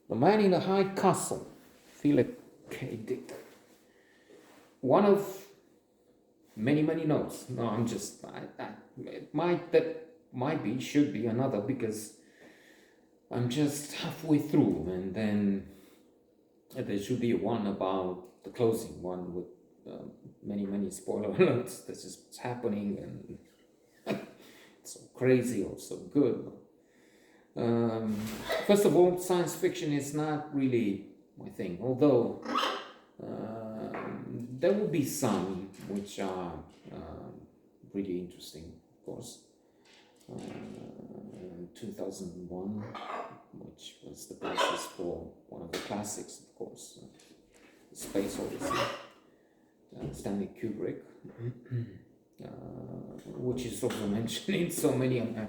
The Man in the High Castle, Philip K. Dick. One of many, many notes. No, I'm just, that might be, should be another because I'm just halfway through, and then there should be one about the closing one with many, many spoiler alerts. This is what's happening, and it's so crazy or so good. Um, First of all, science fiction is not really my thing, although there will be some which are really interesting, of course. 2001, which was the basis for one of the classics, of course, Space Odyssey, Stanley Kubrick, which is also mentioned in so many. I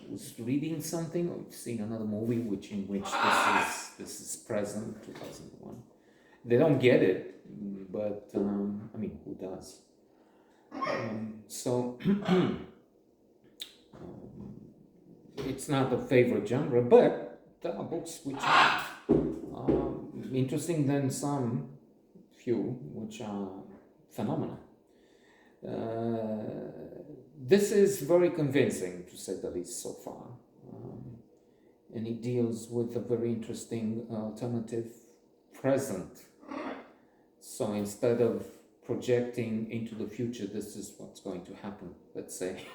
was reading something, or seen another movie in which this is present, 2001. They don't get it, but I mean, who does? So it's not a favorite genre, but there are books which are interesting than some few which are phenomena. This is very convincing, to say the least, so far. And it deals with a very interesting alternative present. So instead of projecting into the future, this is what's going to happen, let's say,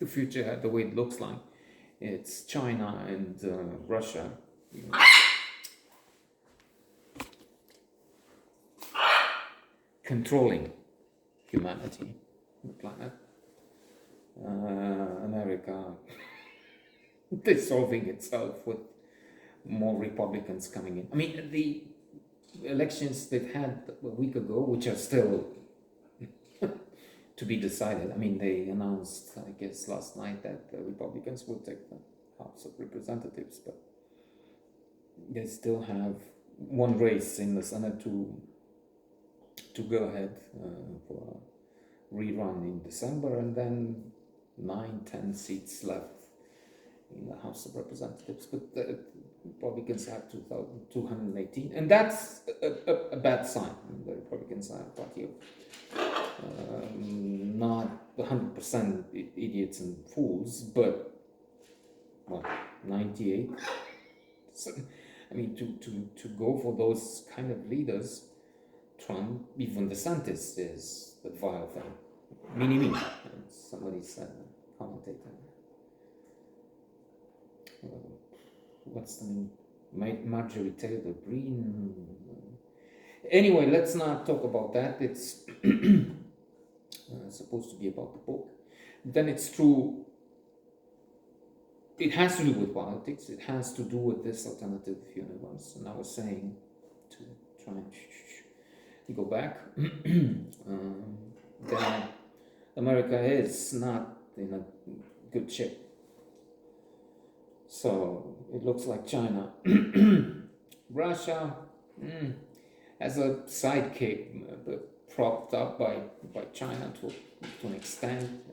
the future, the way it looks like. It's China and Russia. Controlling humanity, the planet. America dissolving itself with more Republicans coming in. I mean, the elections they've had a week ago, which are still to be decided. I mean, they announced, I guess, last night that the Republicans will take the House of Representatives, but they still have one race in the Senate to go ahead for a rerun in December, and then 9-10 seats left in the House of Representatives. But the Republicans have 218, and that's a bad sign. The Republicans are a party of not 100% idiots and fools, but well, 98. So, I mean, to go for those kind of leaders, Trump, even DeSantis is the vile thing. Mini-me, somebody said, commentator. What's the name? Marjorie Taylor Greene. Anyway, let's not talk about that. It's supposed to be about the book. Then it's true. It has to do with politics. It has to do with this alternative universe. And I was saying, to try and go back, that America is not in a good shape. So it looks like China. Russia as a sidekick, propped up by China to an extent.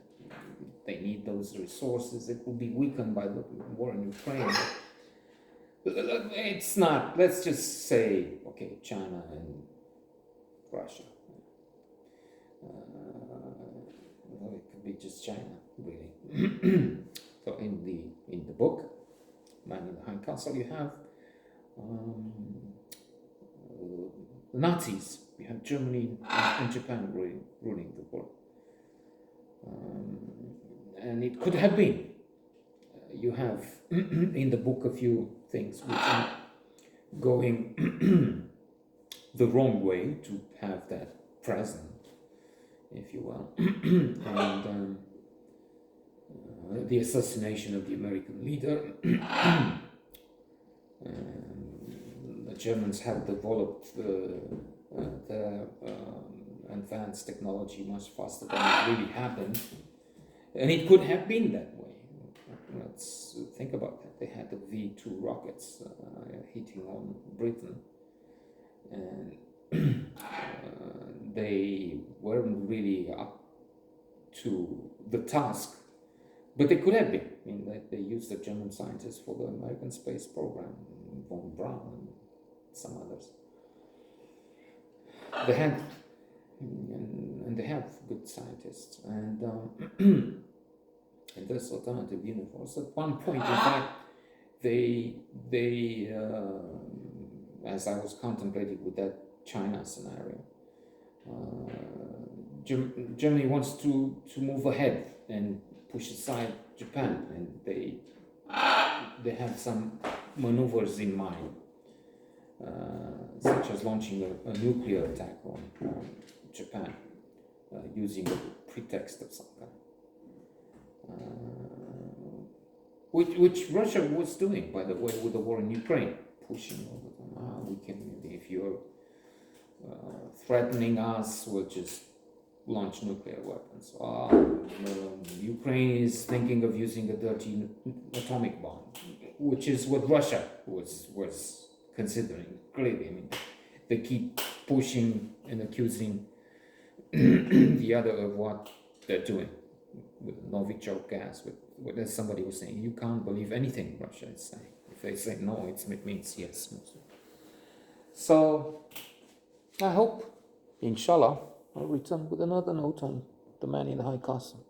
They need those resources. It will be weakened by the war in Ukraine. It's not, let's just say, okay, China and Russia. Well, it could be just China, really. So in the book, Man in the High Castle, you have the Nazis. You have Germany and Japan ruling the world. And it could have been. You have in the book a few things which are going the wrong way to have that present, if you will. And the assassination of the American leader. The Germans have developed their advanced technology much faster than it really happened. And it could have been that way. Let's think about that. They had the V2 rockets hitting on Britain. And they weren't really up to the task, but they could have been. I mean, they used the German scientists for the American space program, von Braun and some others. They had, and they have good scientists, and in this alternative universe, at one point, in fact, they as I was contemplating with that China scenario, Germany wants to move ahead and push aside Japan, and they have some maneuvers in mind, such as launching a nuclear attack on Japan, using a pretext of some kind, which Russia was doing, by the way, with the war in Ukraine, pushing over them. We can, if you're threatening us, we'll just launch nuclear weapons. Ukraine is thinking of using a dirty atomic bomb, which is what Russia was considering. Clearly, I mean, they keep pushing and accusing the other of what they're doing with Novichok gas. With as somebody was saying, you can't believe anything Russia is saying. If they say no, it means yes. So I hope, inshallah, I'll return with another note on the man in the high castle.